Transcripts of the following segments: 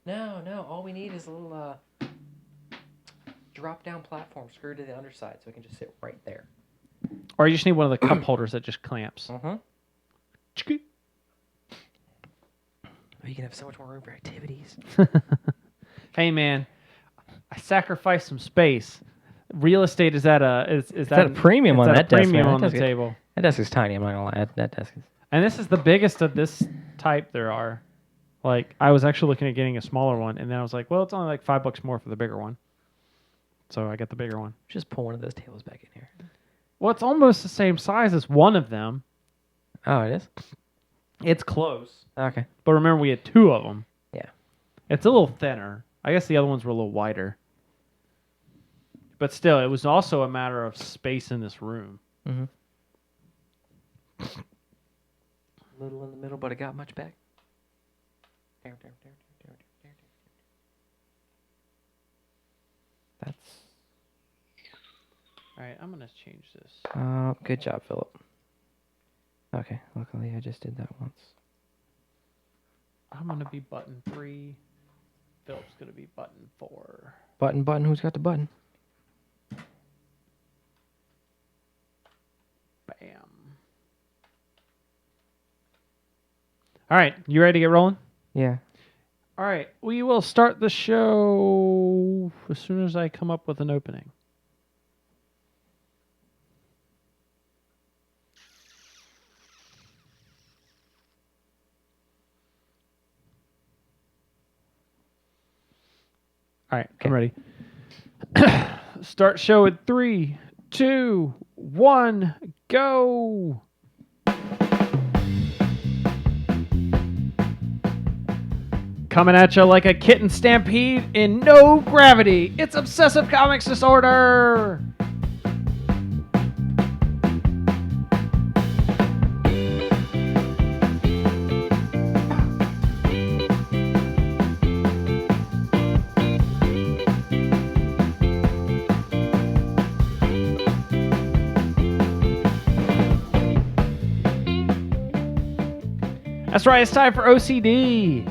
No. All we need is a little drop-down platform screwed to the underside, so it can just sit right there. Or you just need one of the cup holders that just clamps. You can have so much more room for activities. Hey man, I sacrificed some space. Real estate is at a a premium on that desk, premium man. on the table. That desk is tiny. I'm not gonna lie. That desk is. And this is the biggest of this type there are. Like I was actually looking at getting a smaller one, and then I was like, well, it's only like $5 more for the bigger one. So I got the bigger one. Just pull one of those tables back in here. Well, it's almost the same size as one of them. Oh, it is? It's close. Okay. But remember, we had two of them. Yeah. It's a little thinner. I guess the other ones were a little wider. But still, it was also a matter of space in this room. Mm-hmm. Little in the middle, but it got much back. That's... All right, I'm going to change this. Good job, Philip. Okay, luckily I just did that once. I'm going to be button 3. Philip's going to be button 4. Button, who's got the button? Bam. All right, you ready to get rolling? Yeah. All right, we will start the show as soon as I come up with an opening. All right, okay. I'm ready. Start show at 3, 2, 1, go. Coming at you like a kitten stampede in no gravity. It's Obsessive Comics Disorder. That's right, it's time for OCD.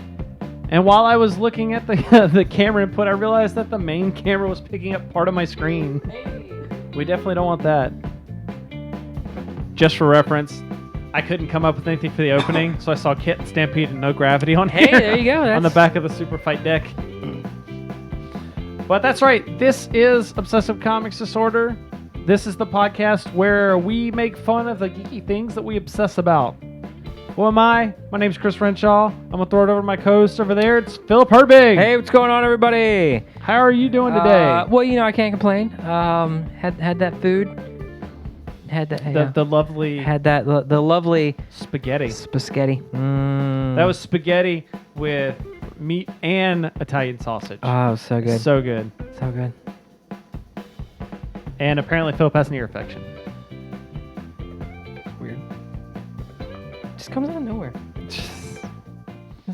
And while I was looking at the camera input, I realized that the main camera was picking up part of my screen. Hey. We definitely don't want that. Just for reference, I couldn't come up with anything for the opening, so I saw Kitten Stampede and No Gravity on here. Hey, there you go. On the back of the Super Fight deck. But that's right, this is Obsessive Comics Disorder. This is the podcast where we make fun of the geeky things that we obsess about. Who am I? My name's Chris Renshaw. I'm going to throw it over to my co-host over there. It's Philip Herbig. Hey, what's going on, everybody? How are you doing today? Well, I can't complain. Had that food. Had that the lovely... Had that the lovely... Spaghetti. Spaghetti. That was spaghetti with meat and Italian sausage. Oh, so good. So good. So good. And apparently Philip has an ear infection. Weird. Just comes out of nowhere. It's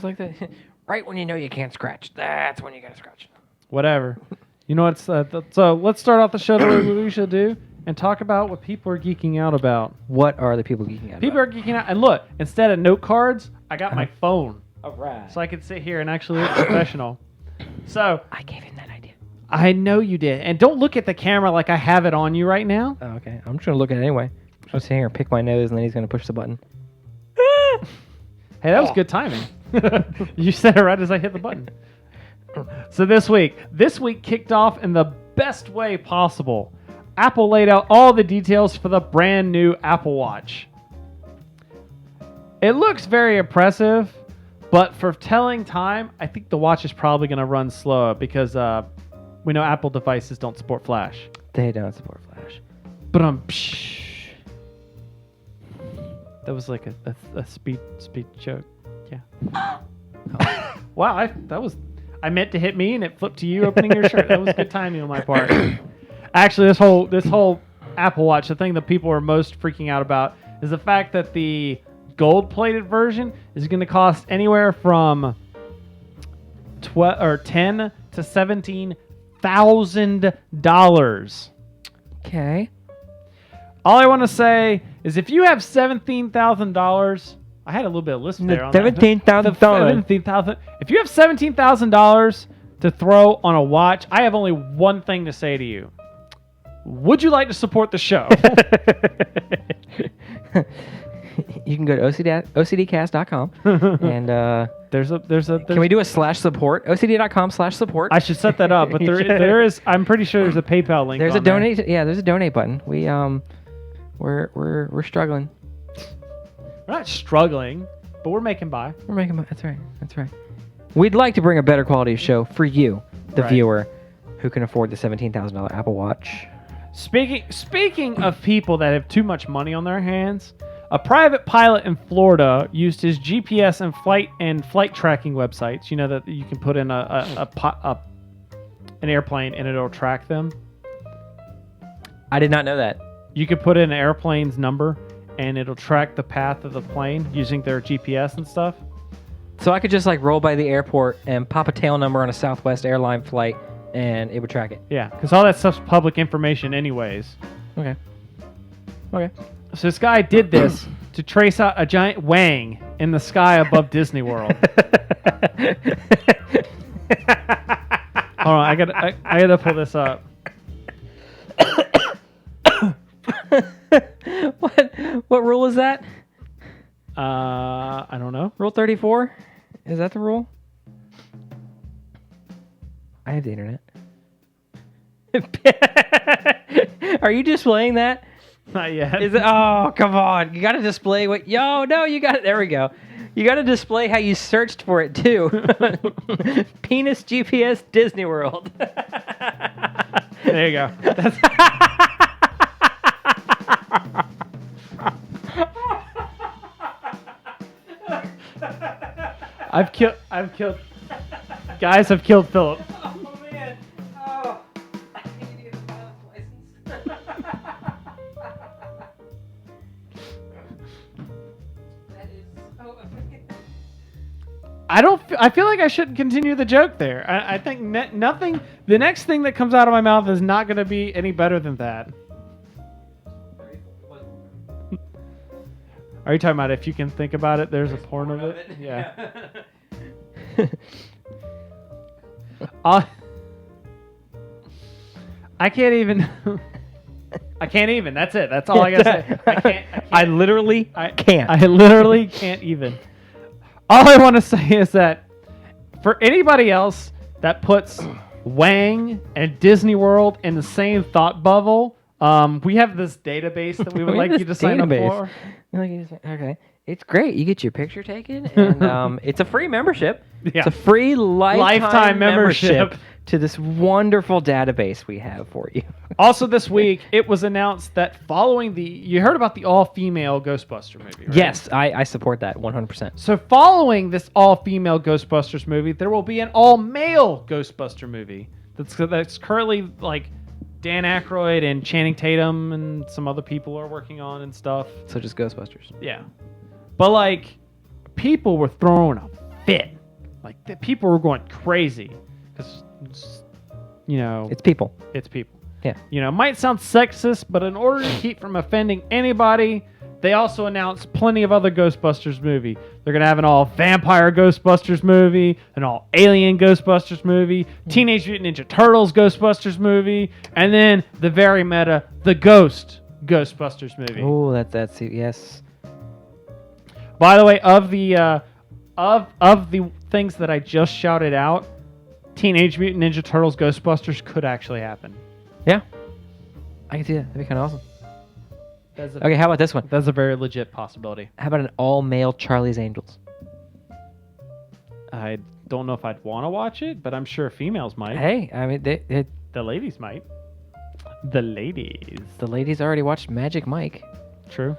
like that. Right when you know you can't scratch, that's when you gotta scratch. Whatever. You know what's so let's start off the show the way we should do and talk about what people are geeking out about. What are the people geeking out People about? are geeking out, and look, instead of note cards, I got my phone. All right. So I could sit here and actually look professional. So I gave him that idea. I know you did, and don't look at the camera like I have it on you right now. Oh, okay. I'm just gonna look at it anyway. I'm gonna sit here and pick my nose, and then he's gonna push the button. Hey, that was good timing. You said it right as I hit the button. So this week kicked off in the best way possible. Apple laid out all the details for the brand new Apple Watch. It looks very impressive, but for telling time, I think the watch is probably going to run slower because we know Apple devices don't support Flash. They don't support Flash. But that was like a speed joke. Yeah. Oh. Wow, I meant to hit me and it flipped to you opening your shirt. That was good timing on my part. Actually, this whole Apple Watch, the thing that people are most freaking out about is the fact that the gold-plated version is going to cost anywhere from $10,000 to $17,000. Okay. All I want to say is if you have $17,000, I had a little bit of list there on $17,000. $17,000. If you have $17,000 to throw on a watch, I have only one thing to say to you. Would you like to support the show? You can go to ocdcast.com and there's can we do a /support? ocd.com/support. I should set that up, but there is. I'm pretty sure there's a PayPal link. There's a on there. donate. Yeah, there's a donate button. We're struggling. We're not struggling, but we're making by. We're making. That's right. That's right. We'd like to bring a better quality show for you, the Right. viewer, who can afford the $17,000 Apple Watch. Speaking of people that have too much money on their hands, a private pilot in Florida used his GPS and flight tracking websites. You know that you can put in an airplane and it'll track them. I did not know that. You could put in an airplane's number and it'll track the path of the plane using their GPS and stuff. So I could just like roll by the airport and pop a tail number on a Southwest airline flight, and it would track it. Yeah, because all that stuff's public information anyways. Okay. Okay. So this guy did this to trace out a giant wang in the sky above Disney World. Hold on, I gotta pull this up. What rule is that? I don't know. Rule 34? Is that the rule? I have the internet. Are you displaying that? Not yet. Is it? Oh, come on! You got to display what? Yo, no, you got it. There we go. You got to display how you searched for it too. Penis GPS Disney World. There you go. That's I've killed. Guys, I've killed Philip. Oh man! Oh, I need to get a pilot's license. That is so amazing. I feel like I shouldn't continue the joke there. I think nothing. The next thing that comes out of my mouth is not going to be any better than that. Are you talking about if you can think about it? There's a porn of it. Yeah. I can't even. I can't even. That's it. That's all I gotta say. I can't. I literally can't. I literally can't even. All I want to say is that for anybody else that puts Wang and Disney World in the same thought bubble, we have this database that we would like you to sign up for. Okay. It's great. You get your picture taken, and it's a free membership. Yeah. It's a free lifetime membership to this wonderful database we have for you. Also this week, it was announced that following you heard about the all-female Ghostbuster movie, right? Yes, I support that 100%. So following this all-female Ghostbusters movie, there will be an all-male Ghostbuster movie that's currently like Dan Aykroyd and Channing Tatum and some other people are working on and stuff. So just Ghostbusters. Yeah. But like people were throwing a fit. Like the people were going crazy because It's people. It's people. Yeah. It might sound sexist, but in order to keep from offending anybody, they also announced plenty of other Ghostbusters movie. They're going to have an all-vampire Ghostbusters movie, an all-alien Ghostbusters movie, Teenage Mutant Ninja Turtles Ghostbusters movie, and then the very meta, the Ghost Ghostbusters movie. Oh, that's yes. By the way, of the things that I just shouted out, Teenage Mutant Ninja Turtles Ghostbusters could actually happen. Yeah. I can see that. That'd be kind of awesome. That's Okay, how about this one? That's a very legit possibility. How about an all-male Charlie's Angels? I don't know if I'd want to watch it, but I'm sure females might. Hey, I mean, The ladies might. The ladies. the ladies already watched Magic Mike. True.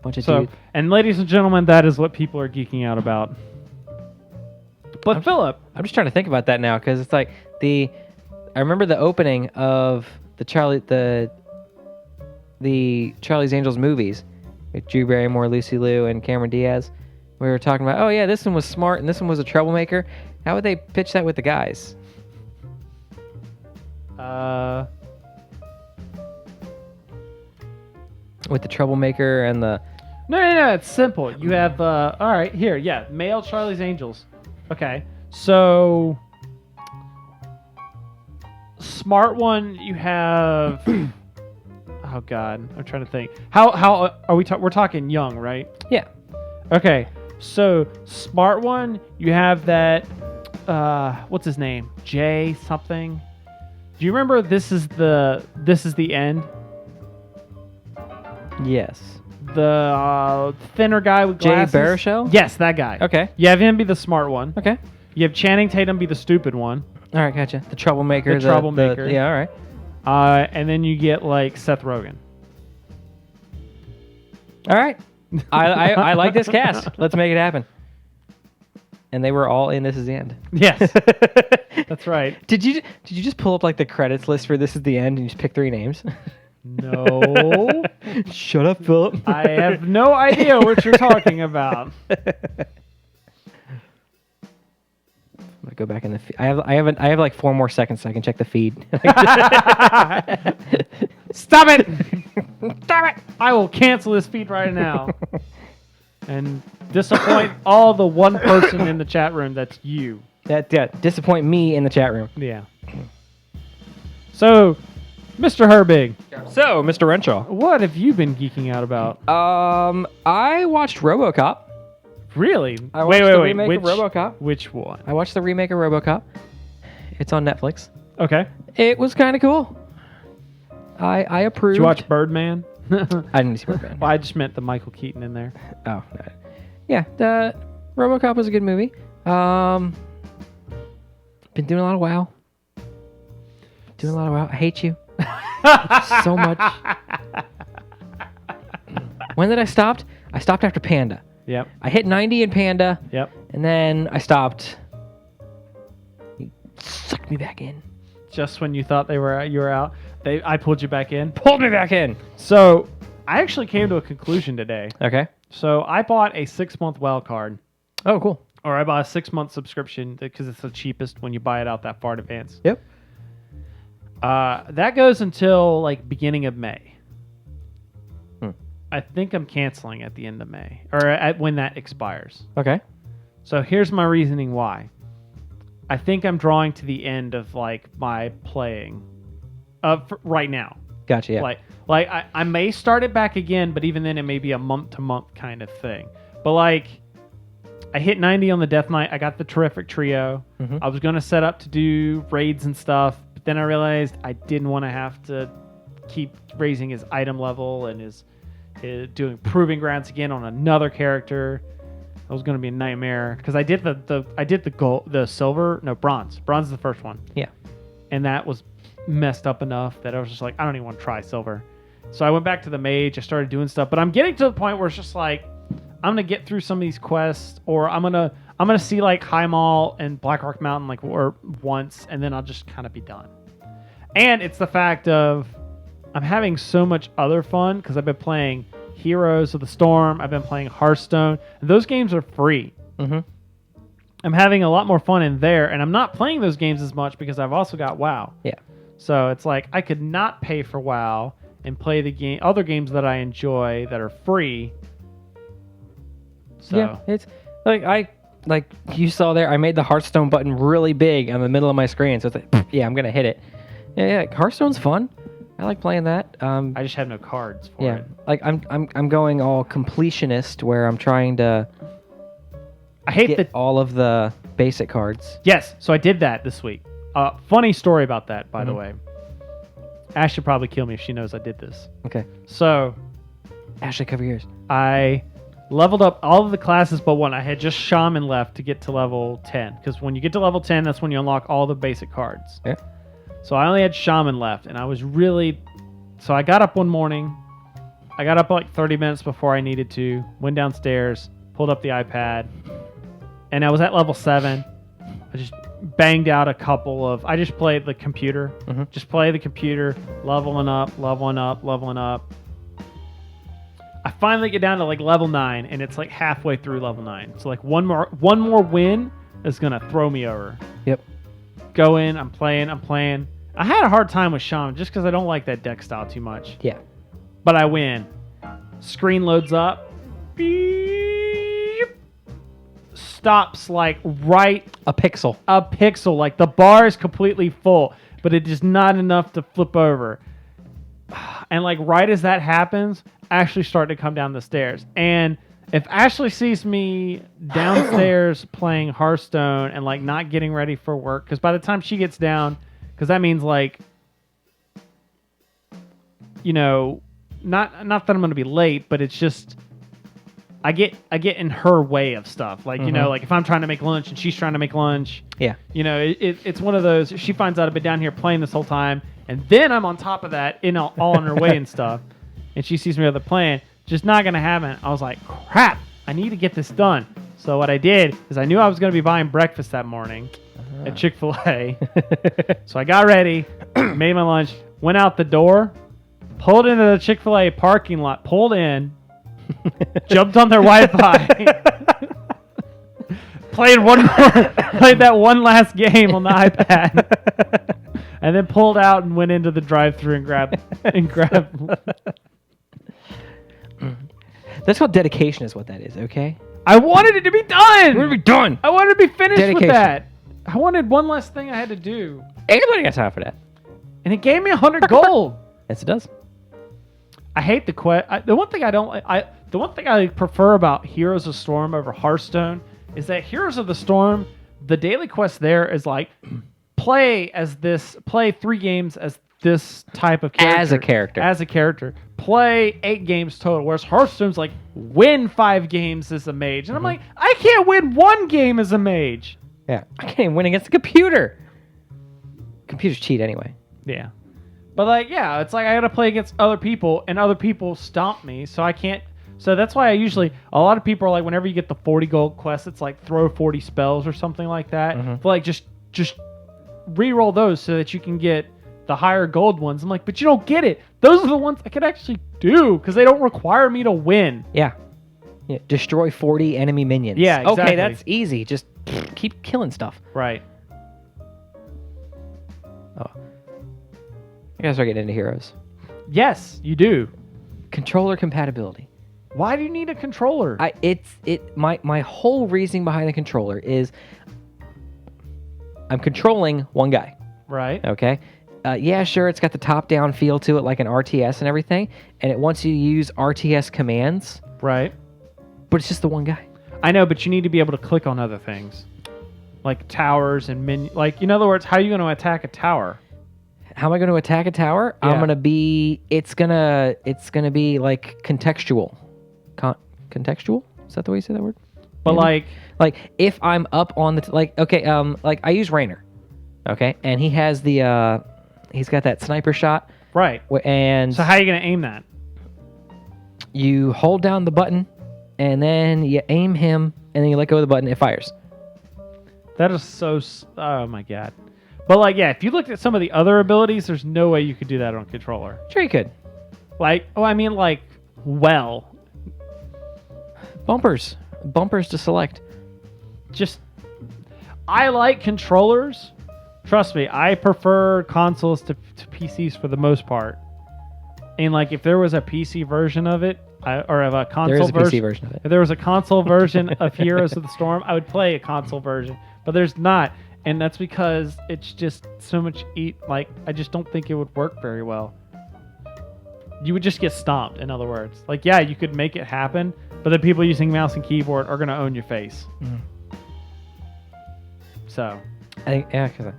Bunch of So, dudes. and ladies and gentlemen, that is what people are geeking out about. But Philip, I'm just trying to think about that now because it's like I remember the opening of the Charlie's Angels movies with Drew Barrymore, Lucy Liu, and Cameron Diaz. We were talking about, oh yeah, this one was smart and this one was a troublemaker. How would they pitch that with the guys? with the troublemaker and the No. It's simple. You have all right here. Yeah, male Charlie's Angels. Okay, so smart one. You have. Oh God, I'm trying to think. How are we? We're talking young, right? Yeah. Okay, so smart one. You have that. What's his name? Jay something. Do you remember This is the End? Yes. The thinner guy with Jay glasses. Baruchel? Yes, that guy. Okay. You have him be the smart one. Okay. You have Channing Tatum be the stupid one. All right, gotcha. The troublemaker. The troublemaker. Yeah, all right. And then you get like Seth Rogen. All right. I like this cast. Let's make it happen. And they were all in This Is the End. Yes, that's right. Did you just pull up like the credits list for This Is the End and you just pick 3 names? No. Shut up, Philip. I have no idea what you're talking about. I'm gonna go back in the feed. I have like 4 more seconds so I can check the feed. Stop it! Stop it! I will cancel this feed right now. And disappoint all the one person in the chat room that's you. That disappoint me in the chat room. Yeah. So, Mr. Herbig, So, Mr. Renshaw. what have you been geeking out about? I watched RoboCop. Really? I watched the remake of RoboCop. Which one? I watched the remake of RoboCop. It's on Netflix. Okay. It was kind of cool. I approved. Did you watch Birdman? I didn't see Birdman. Well, I just meant the Michael Keaton in there. Oh, no. Yeah. The RoboCop was a good movie. Been doing a lot of WoW. I hate you so much. When did I stop? I stopped after Panda. Yep. I hit 90 in Panda. Yep. And then I stopped. You sucked me back in. Just when you thought you were out, I pulled you back in. Pulled me back in. So I actually came to a conclusion today. Okay. So I bought a 6-month wild card, Oh, cool. or I bought a 6-month subscription because it's the cheapest when you buy it out that far in advance. Yep. That goes until like beginning of May. Hmm. I think I'm canceling at the end of May, or when that expires. Okay. So here's my reasoning why. I think I'm drawing to the end of like my playing, right now. Gotcha. Yeah. Like I may start it back again, but even then it may be a month to month kind of thing. But like, I hit 90 on the Death Knight. I got the Terrific Trio. Mhm. I was gonna set up to do raids and stuff, but then I realized I didn't want to have to keep raising his item level and his doing proving grounds again on another character. That was going to be a nightmare because I did the silver, no, bronze. Bronze is the first one. Yeah. And that was messed up enough that I was just like, I don't even want to try silver. So I went back to the mage. I started doing stuff, but I'm getting to the point where it's just like, I'm gonna get through some of these quests, or I'm gonna see like High Mall and Blackrock Mountain like once, and then I'll just kind of be done. And it's the fact of I'm having so much other fun because I've been playing Heroes of the Storm. I've been playing Hearthstone. And those games are free. Mm-hmm. I'm having a lot more fun in there, and I'm not playing those games as much because I've also got WoW. Yeah. So it's like I could not pay for WoW and play the other games that I enjoy that are free. So. Yeah. It's like you saw there. I made the Hearthstone button really big in the middle of my screen, so it's like, yeah, I'm gonna hit it. Yeah. Hearthstone's fun. I like playing that. I just have no cards for yeah, it. like I'm going all completionist where I'm trying to I hate get all of the basic cards. Yes, so I did that this week. Funny story about that, by the way. Ash should probably kill me if she knows I did this. Okay. So, Ashley, cover yours. I leveled up all of the classes but one. I had just Shaman left to get to level 10. Because when you get to level 10, that's when you unlock all the basic cards. Yeah. So I only had Shaman left, and I was really... So I got up one morning. I got up like 30 minutes before I needed to. Went downstairs, pulled up the iPad, and I was at level 7. I just banged out a couple of... I just played the computer. Mm-hmm. Just play the computer, leveling up, leveling up, leveling up. I finally get down to like level 9, and it's like halfway through level 9. So like one more win is going to throw me over. Yep. Go in, I'm playing. I had a hard time with Shaman just because I don't like that deck style too much. Yeah. But I win. Screen loads up. beep, stops like right A pixel. a pixel. Like the bar is completely full, but it is not enough to flip over. And like right as that happens, Ashley started to come down the stairs. And if Ashley sees me downstairs playing Hearthstone and like not getting ready for work, because by the time she gets down, because that means like, you know, not that I'm going to be late, but it's just I get in her way of stuff. Like, you know, like if I'm trying to make lunch and she's trying to make lunch, Yeah. you know, it's one of those. She finds out I've been down here playing this whole time, and then I'm on top of that, all on her way and stuff, and she sees me other playing. Just not gonna happen. I was like, crap, I need to get this done. So what I did is I knew I was gonna be buying breakfast that morning at Chick-fil-A. So I got ready, made my lunch, went out the door, pulled into the Chick-fil-A parking lot, pulled in, jumped on their Wi-Fi, played that one last game on the iPad, and then pulled out and went into the drive-thru and grabbed. That's called dedication, is what that is. Okay. I wanted it to be done. We're done. I wanted to be finished Dedication. with that. I wanted one less thing I had to do, Anybody got time for that? and it gave me 100 gold. Yes, it does. I hate the quest. The one thing I don't like, the one thing I prefer about Heroes of Storm over Hearthstone is that Heroes of the Storm, the daily quest there is like play 3 games as this type of character. As a character. Play 8 games total. Whereas Hearthstone's like win 5 games as a mage. And I'm like, I can't win 1 game as a mage. Yeah. I can't even win against the computer. Computers cheat anyway. Yeah. But like, yeah, it's like I gotta play against other people, and other people stomp me, so I can't. So that's why a lot of people are like, whenever you get the 40 gold quest, it's like throw 40 spells or something like that. But like, just re-roll those so that you can get the higher gold ones. I'm like, but you don't get it. Those are the ones I could actually do because they don't require me to win. Yeah. Yeah. Destroy 40 enemy minions. Yeah, exactly. Okay, that's easy. Just keep killing stuff. Right. Oh. I gotta start getting into Heroes. Yes, you do. Controller compatibility. Why do you need a controller? My whole reasoning behind the controller is I'm controlling one guy. Right. Okay. Yeah, sure, it's got the top-down feel to it like an RTS and everything, and it wants you to use RTS commands. Right. But it's just the one guy. I know, but you need to be able to click on other things. Like towers and like, in other words, how are you going to attack a tower? How am I going to attack a tower? Yeah. It's gonna be like contextual. Contextual? Is that the way you say that word? But Maybe? like if I'm up on the like I use Raynor, okay, and he has he's got that sniper shot, right? And so how are you going to aim that? You hold down the button, and then you aim him, and then you let go of the button. It fires. That is so. Oh my god. But like, yeah, if you looked at some of the other abilities, there's no way you could do that on a controller. Sure you could. Like, Bumpers to select. Just, I like controllers. Trust me, I prefer consoles to PCs for the most part. And like, if there was a PC version of it, or of a console there is a PC version of it. If there was a console version of Heroes of the Storm, I would play a console version. But there's not. And that's because it's just so much I just don't think it would work very well. You would just get stomped, in other words. Like, yeah, you could make it happen, but the people using mouse and keyboard are going to own your face. So, I think, yeah, because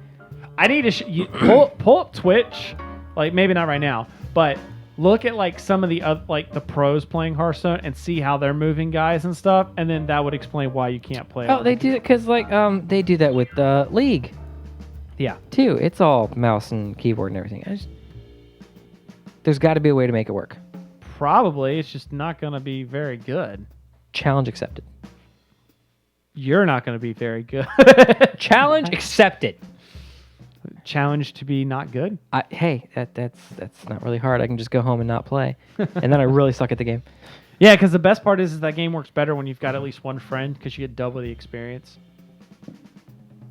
I need to pull up Twitch, like maybe not right now, but look at like some of the the pros playing Hearthstone and see how they're moving guys and stuff, and then that would explain why you can't play. Oh, they do it because they do that with League. Yeah. Too. It's all mouse and keyboard and everything. There's got to be a way to make it work. Probably. It's just not going to be very good. Challenge accepted. You're not going to be very good. Challenge accepted. Challenge to be not good? Hey, that's not really hard. I can just go home and not play. And then I really suck at the game. Yeah, because the best part is that game works better when you've got at least one friend because you get double the experience.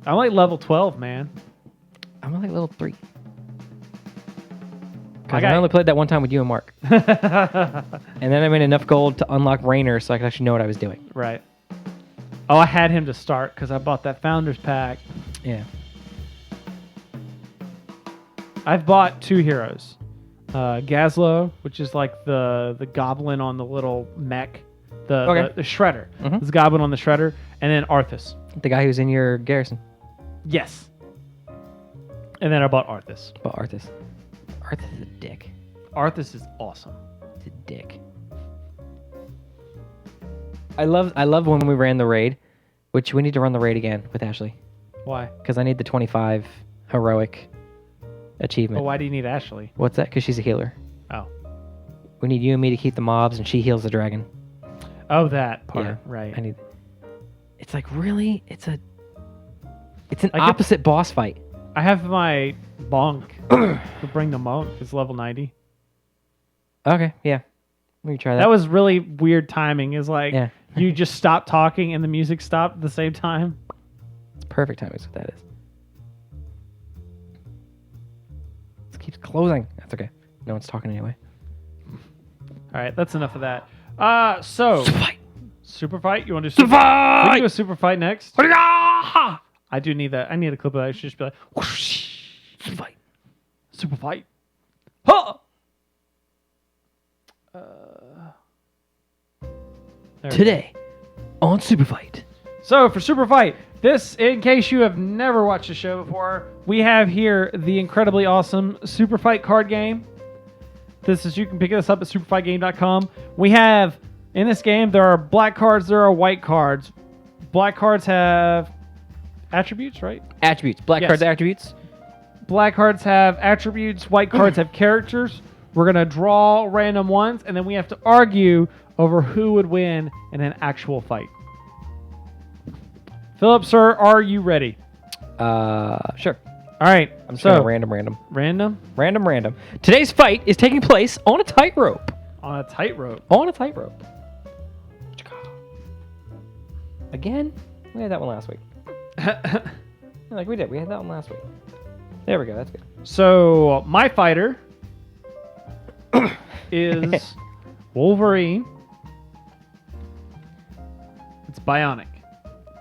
I'm like level 12, man. I'm like level 3. Because I only played that one time with you and Mark. And then I made enough gold to unlock Rainer so I could actually know what I was doing. Right. Oh, I had him to start because I bought that Founders Pack. Yeah. I've bought 2 heroes. Gazlo, which is like the goblin on the little mech. The shredder. Mm-hmm. This goblin on the shredder. And then Arthas. The guy who's in your garrison. Yes. And then I bought Arthas. But Arthas. Arthas is a dick. Arthas is awesome. He's a dick. I love when we ran the raid, which we need to run the raid again with Ashley. Why? Because I need the 25 heroic achievement. Well, why do you need Ashley? What's that? Because she's a healer. Oh. We need you and me to keep the mobs, and she heals the dragon. Oh, that part. Yeah, Right. I need. It's like really, it's an I get- opposite boss fight. I have my bonk to bring the monk. It's level 90. Okay, yeah, we can try that. That was really weird timing. Is like Yeah. you just stopped talking and the music stopped at the same time. It's perfect timing. Is what that is. It keeps closing. That's okay. No one's talking anyway. All right, that's enough of that. So Fight. super fight. You want to do super Fight. We can do a super fight next. I do need that. I need a clip of that. I should just be like, whoosh, Fight. super fight. Huh! There we go. Today on Super Fight. So for Super Fight, this, in case you have never watched the show before, we have here the incredibly awesome Super Fight card game. This is, you can pick this up at superfightgame.com. We have, in this game, there are black cards, there are white cards. Black cards have attributes, right? Attributes. Black Yes. cards attributes. Black cards have attributes, white cards have characters. We're going to draw random ones, and then we have to argue over who would win in an actual fight. Philip, sir, are you ready? Sure. All right. I'm just so gonna random. random Today's fight is taking place on a tightrope. on a tightrope. On a tightrope. Again? We had that one last week. Like we did. We had that one last week. There we go. That's good. So my fighter is Wolverine. It's bionic,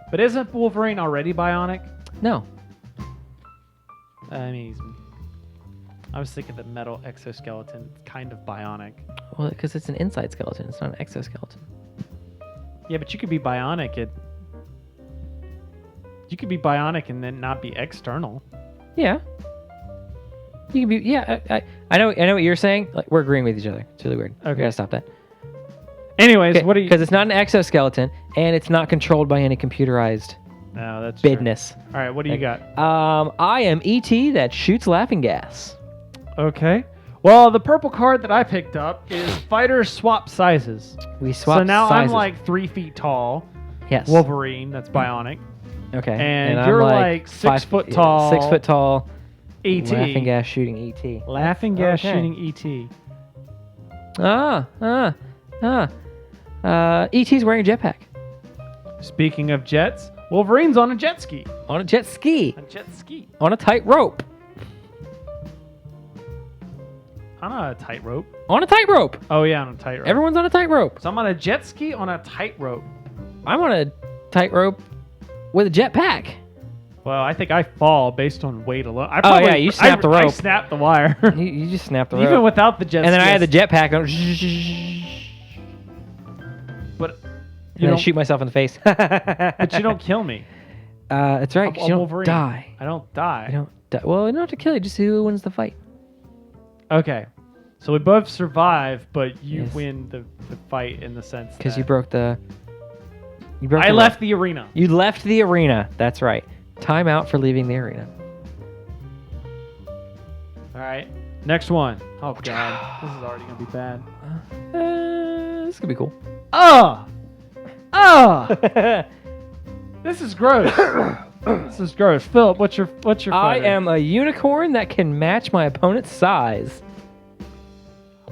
but isn't Wolverine already bionic? No. I mean, I was thinking the metal exoskeleton, kind of bionic. Well, because it's an inside skeleton. It's not an exoskeleton. Yeah, but you could be bionic and then not be external. Yeah. You can be. Yeah. I know. I know what you're saying. Like we're agreeing with each other. It's really weird. Okay. We gotta stop that. Anyways, what are you? Because it's not an exoskeleton and it's not controlled by any computerized No, that's true. business. All right, what do you got? I am ET that shoots laughing gas. Okay. Well, the purple card that I picked up is fighter swap sizes. We swap. So now sizes. I'm like 3 feet tall. yes. Wolverine, that's bionic. Okay. And I'm you're like 6 foot tall. 6 foot tall. ET. Laughing gas shooting ET. Laughing gas Okay. shooting ET. ET's wearing a jetpack. Speaking of jets, Wolverine's on a jet ski. On a jet ski. A jet ski. On a tightrope. I'm on a tightrope. On a tightrope. Oh yeah, on a tightrope. Everyone's on a tightrope. So I'm on a jet ski on a tightrope. I'm on a tightrope with a jetpack. Well, I think I fall based on weight alone. Oh, yeah, you snapped the rope. I snapped the wire. You just snapped the rope. Even without the jet and then ski. I had the jetpack. But You you know, don't shoot myself in the face. But you don't kill me. That's right. 'Cause I'm you don't Wolverine. die. I don't die. You don't die. Well, you don't have to kill you. Just who wins the fight. Okay. So we both survive, but you Yes. win the fight in the sense Because that you broke the. You broke. I the left rope. the arena. You left the arena. That's right. Time out for leaving the arena. All right. Next one. Oh god, this is already gonna be bad. This could be cool. This is gross. This is gross. Philip, what's your I fighter? am a unicorn that can match my opponent's size.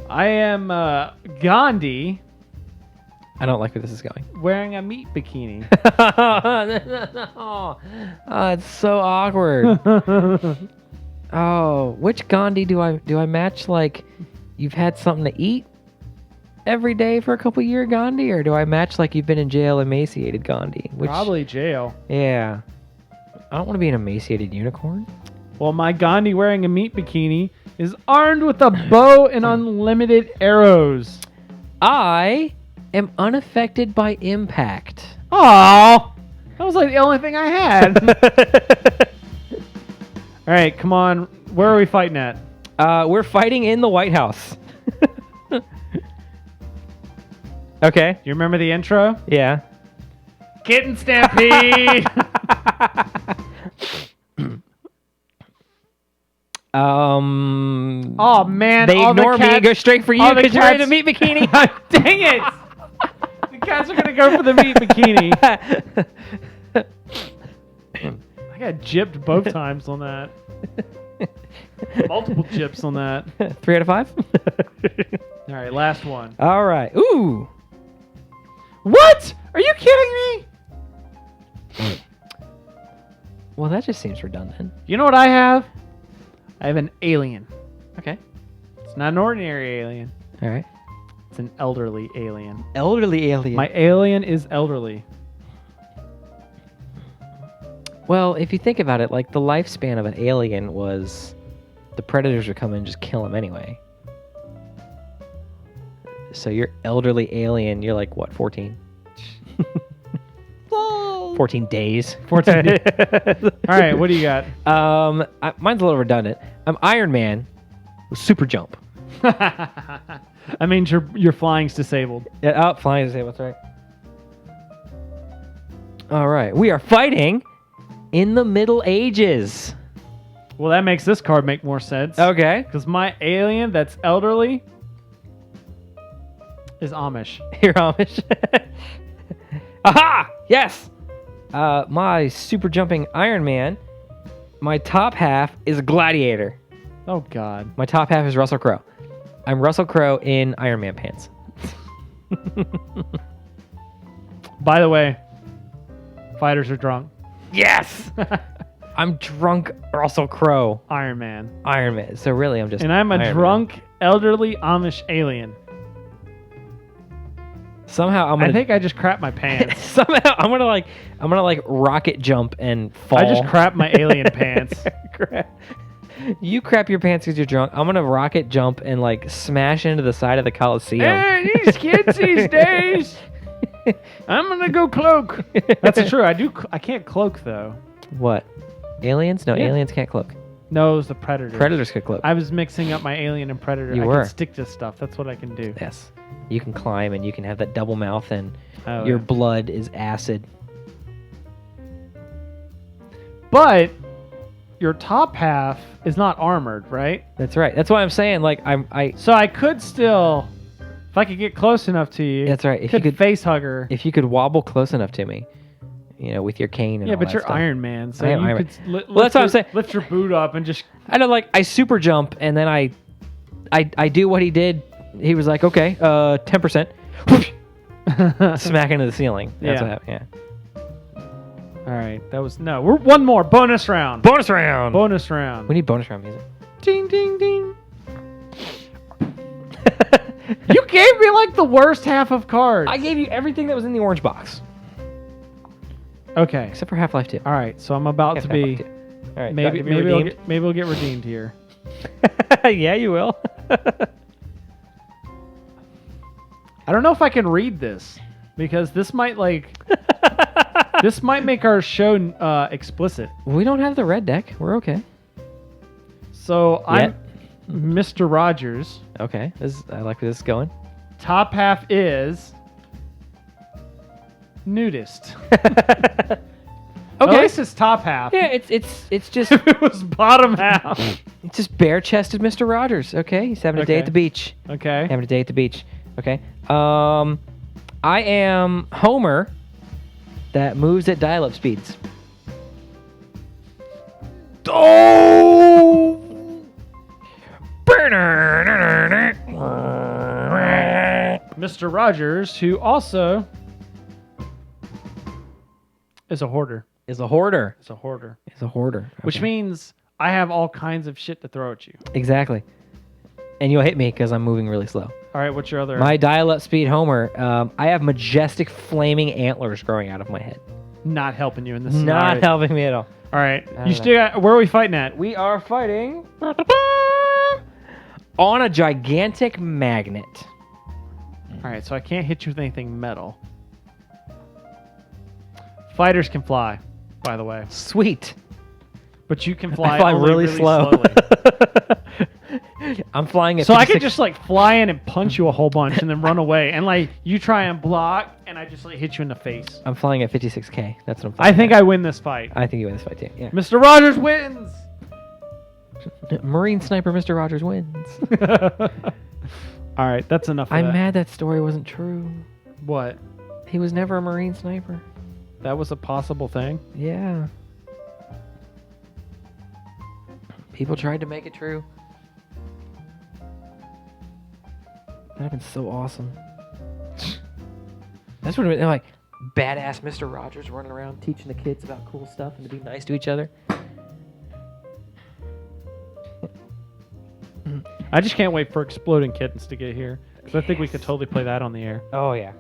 I am Gandhi I don't like where this is going. wearing a meat bikini. Oh, it's so awkward. Oh, which Gandhi do I match? Like, you've had something to eat every day for a couple year Gandhi, or do I match like you've been in jail emaciated Gandhi? Which, Probably jail. Yeah. I don't want to be an emaciated unicorn. Well, my Gandhi wearing a meat bikini is armed with a bow and unlimited arrows. I am unaffected by impact. Oh, that was like the only thing I had. All right, come on. Where are we fighting at? We're fighting in the White House. Okay. Do you remember the intro? Yeah. Kitten Stampede. Oh man! They all the ignore me and cats- go straight for you all the because you're in a cats- meat bikini. Dang it! The cats are gonna go for the meat bikini. I got gypped both times on that. Multiple gyps on that. 3 out of 5. All right, last one. All right. Ooh. What? Are you kidding me? Well, that just seems redundant. You know what I have? I have an alien. Okay. It's not an ordinary alien. All right. It's an elderly alien. Elderly alien. My alien is elderly. Well, if you think about it, like the lifespan of an alien was the predators would come in and just kill him anyway. So your elderly alien, you're like, what, 14? 14 days. 14 days. All right, what do you got? Mine's a little redundant. I'm Iron Man with super jump. That means your flying's disabled. Yeah, flying is that's right. All right, we are fighting in the Middle Ages. Well, that makes this card make more sense. Okay. Because my alien that's elderly is Amish. You're Amish. Aha! Yes! My super jumping Iron Man, my top half is a gladiator. Oh, God. My top half is Russell Crowe. I'm Russell Crowe in Iron Man pants. By the way, fighters are drunk. Yes! I'm drunk Russell Crowe. Iron Man. Iron Man. So really, I'm just. And I'm a Iron Man. drunk, elderly Amish alien. Somehow I'm gonna. I think I just crapped my pants. Somehow I'm gonna like rocket jump and fall. I just crapped my alien pants. You crap your pants because you're drunk. I'm gonna rocket jump and like smash into the side of the Coliseum. Hey, these kids these days. I'm gonna go cloak. That's true. I can't cloak though. What? Aliens? No, Yeah. aliens can't cloak. No, it was the predator. Predators can cloak. I was mixing up my alien and predator. You I were. can stick to stuff. That's what I can do. Yes. You can climb and you can have that double mouth and Oh, your yeah. blood is acid. But your top half is not armored, right? That's right. That's why I'm saying like I. So I could still, if I could get close enough to you. That's right. If you could could face hugger. if you could wobble close enough to me, you know, with your cane and Yeah, all but that you're stuff. Iron Man, so I am you Iron could Man. lift Well, that's what I'm saying. Lift your boot up and just. I know, like I super jump and then I do what he did. He was like, okay, 10%, smack into the ceiling. That's Yeah. what happened. Yeah. All right, that was we're one more bonus round. Bonus round. Bonus round. We need bonus round music. Ding ding ding. You gave me like the worst half of cards. I gave you everything that was in the orange box Okay. except for Half-Life 2. All right, so I'm about to Half-Life be 2. All right. maybe to be maybe redeemed. we'll get redeemed here. Yeah, you will. I don't know if I can read this because this might this might make our show explicit. We don't have the red deck. We're okay. So Yet. I'm Mr. Rogers. Okay. I like where this is going. Top half is nudist. Okay. At least it's top half. Yeah, it's just If it was bottom half. it's just bare-chested Mr. Rogers. Okay, he's having a day Okay. at the beach. Okay. Having a day at the beach. Okay. I am Homer that moves at dial-up speeds. Oh! Mr. Rogers, who also is a hoarder. Is a hoarder. Is a hoarder. Is a hoarder. Which Okay. means I have all kinds of shit to throw at you. Exactly. And you'll hit me because I'm moving really slow. All right, what's your other? My dial-up speed Homer. I have majestic flaming antlers growing out of my head. Not helping you in this Not scenario. helping me at all. All right, don't you know. still got, where are we fighting at? We are fighting on a gigantic magnet. All right, so I can't hit you with anything metal. Fighters can fly, by the way, Sweet. but you can fly. I fly only really slow. slowly. I'm flying at So I could 56 just like fly in and punch you a whole bunch and then run away, and like you try and block, and I just like hit you in the face. I'm flying at 56K. That's what I'm I flying think at. I win this fight. I think you win this fight too. Yeah. Mr. Rogers wins. Marine Sniper Mr. Rogers wins. All right, that's enough. Of I'm that. mad that story wasn't true. What? He was never a Marine sniper. That was a possible thing. Yeah. People tried to make it true. That'd have been so awesome. That's what it been like. Badass Mr. Rogers running around teaching the kids about cool stuff and to be nice to each other. I just can't wait for Exploding Kittens to get here, because I think we could totally play that on the air. Oh yeah.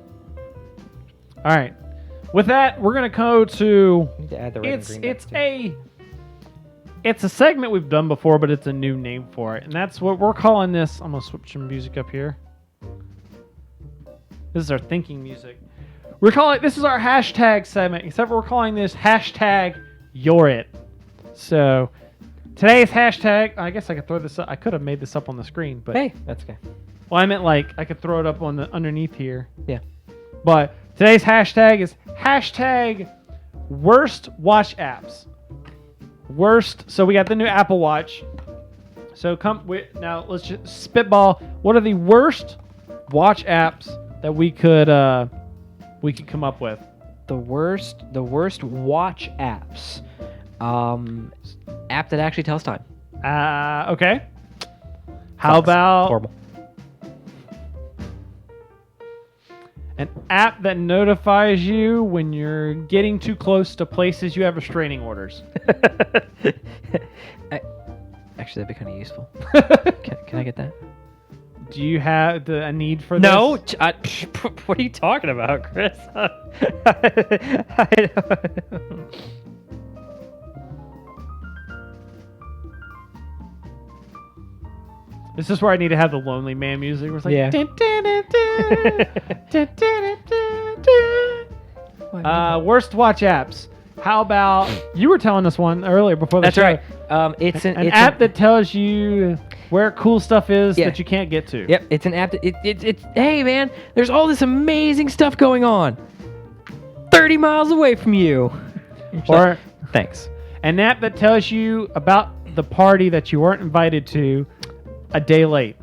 All right. With that, we're gonna go to. I need to add the red and green It's next to it. it's a segment we've done before, but it's a new name for it, and that's what we're calling this. I'm gonna switch some music up here. This is our thinking music. We're calling this is our hashtag segment, except we're calling this hashtag You're It. So today's hashtag. I guess I could throw this up. I could have made this up on the screen, but Hey, that's okay. well, I meant like I could throw it up on the underneath here. Yeah. But today's hashtag is hashtag worst watch apps. Worst. So we got the new Apple Watch. So now let's just spitball. What are the worst watch apps that we could come up with? The worst watch apps. App that actually tells time. Okay. How Sucks. about Horrible. an app that notifies you when you're getting too close to places you have restraining orders? Actually, that'd be kind of useful. Can I get that? Do you have a need for No. this? What are you talking about, Chris? This is where I need to have the Lonely Man music. Where it's like, Yeah. dun, dun, dun, dun, dun, dun, dun, dun. Worst watch apps. How about you were telling us one earlier before the That's show? right. It's An app that tells you where cool stuff is Yeah. that you can't get to. Yep, it's an app that it's hey man, there's all this amazing stuff going on. 30 miles away from you. Or Thanks. an app that tells you about the party that you weren't invited to a day late.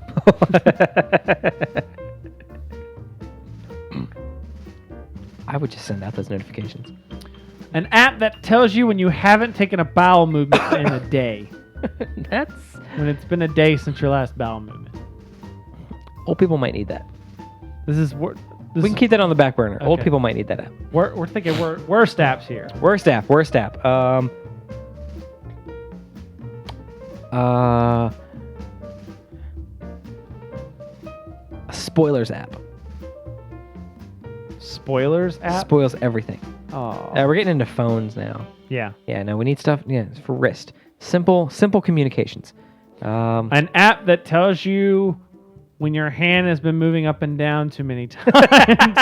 I would just send out those notifications. An app that tells you when you haven't taken a bowel movement in a day. That's When it's been a day since your last bowel movement. old people might need that. This is We can keep that on the back burner. Old Okay. people might need that app. we're thinking worst apps here. Worst app. A spoilers app. Spoilers app. Spoils everything. Oh, We're getting into phones now. yeah. Yeah, no, we need stuff. Yeah, it's for wrist. Simple communications. An app that tells you when your hand has been moving up and down too many times.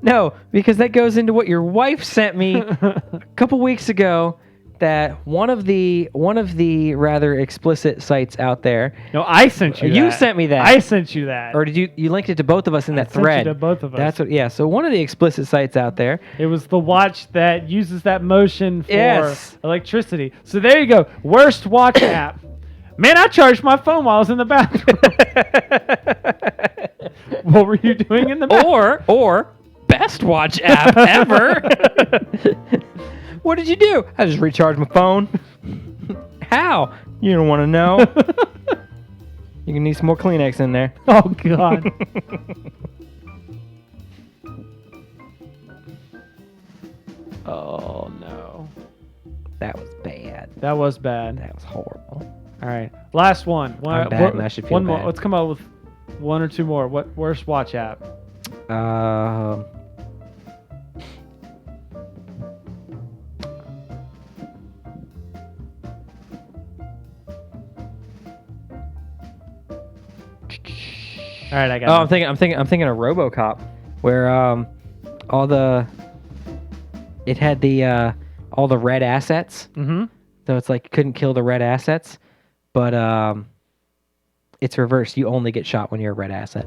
No, because that goes into what your wife sent me a couple weeks ago. That one of the rather explicit sites out there. No, I sent you. You that. sent me that. I sent you that. Or did you linked it to both of us in that sent you thread? to both of us. That's what. Yeah. So one of the explicit sites out there. It was the watch that uses that motion for Yes. electricity. So there you go. Worst watch app. Man, I charged my phone while I was in the bathroom. What were you doing in the bathroom? Or best watch app ever. What did you do? I just recharged my phone. How? You don't want to know. You can need some more Kleenex in there. Oh, God. Oh, no. That was bad. That was bad. That was horrible. All right, last one. I'm bad and I should feel one more. bad. Let's come up with one or two more. Worst watch app? All right, I got. Oh, I'm thinking of RoboCop, where all the red assets. Mm-hmm. So it's like you couldn't kill the red assets, but it's reversed. You only get shot when you're a red asset.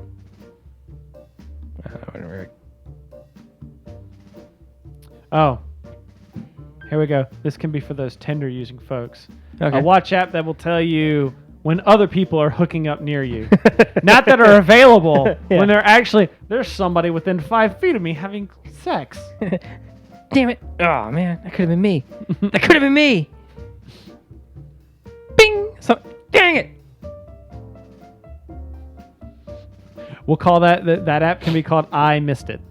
Oh, here we go. This can be for those Tinder using folks. Okay. A watch app that will tell you when other people are hooking up near you. Not that are available, Yeah. when there's somebody within 5 feet of me having sex. Damn it! Oh man, that could have been me. That could have been me. Bing! So, dang it! We'll call that app can be called I Missed It.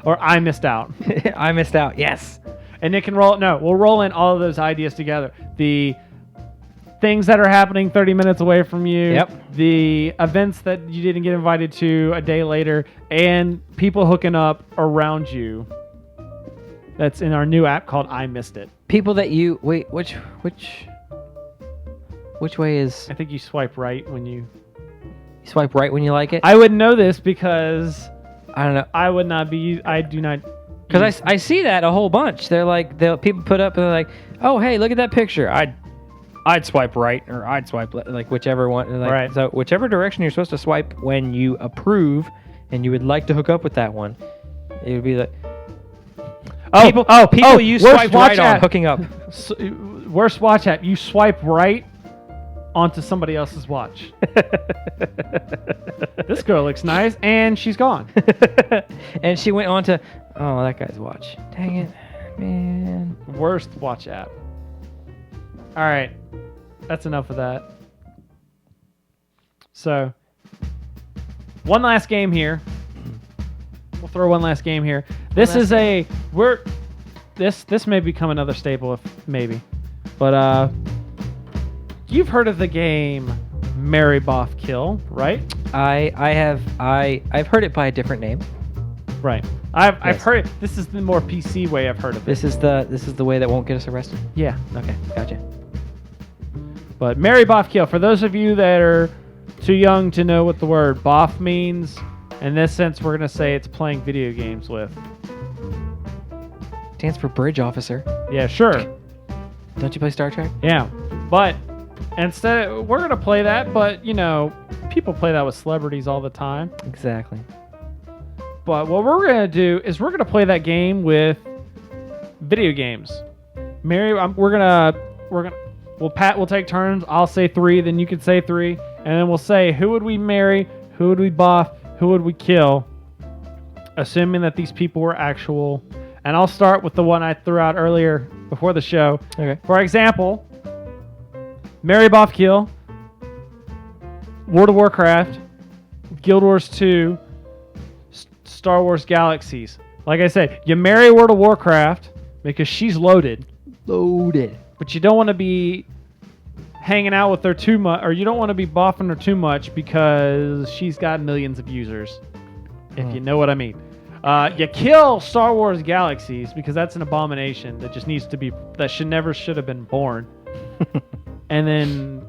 Or I Missed Out. I missed out. Yes. And it can we'll roll in all of those ideas together. The things that are happening 30 minutes away from you. Yep. The events that you didn't get invited to a day later, and people hooking up around you. That's in our new app called I Missed It. People that you wait. Which way is? I think you swipe right when you Swipe right when you like it. I would know this because I don't know. I would not be. I do not. Because I see that a whole bunch. They're like, people put up and they're like, oh hey, look at that picture. I'd swipe right or I'd swipe left, like whichever one. Like, Right. So whichever direction you're supposed to swipe when you approve and you would like to hook up with that one, it would be like. People you worst swiped watch right on app. hooking up. Worst watch app. You swipe right onto somebody else's watch. This girl looks nice, and she's gone. And she went on to, oh, that guy's watch. Dang it, man. Worst watch app. All right, that's enough of that. So, one last game here. We'll throw one last game here. This may become another staple, if maybe, but you've heard of the game Marry, Boff, Kill, right? I've heard it by a different name. Right. I've Yes. heard it. This is the more PC way I've heard of it. This is the way that won't get us arrested. Yeah. Okay, gotcha. But Marry, Boff, Kill. For those of you that are too young to know what the word boff means, in this sense, we're going to say it's playing video games with. Stands for bridge officer. Yeah, sure. Don't you play Star Trek? Yeah. But instead, we're going to play that, but, people play that with celebrities all the time. Exactly. But what we're going to do is we're going to play that game with video games. We'll take turns. I'll say 3, then you can say 3, and then we'll say who would we marry, who would we boff, who would we kill, assuming that these people were actual. And I'll start with the one I threw out earlier before the show. Okay. For example, Marry, Boff, Kill, World of Warcraft, Guild Wars 2, Star Wars Galaxies. Like I said, you marry World of Warcraft because she's loaded. Loaded. But you don't want to be hanging out with her too much, or you don't want to be boffing her too much because she's got millions of users, if you know what I mean. You kill Star Wars Galaxies because that's an abomination that just needs to be, that should have been born. And then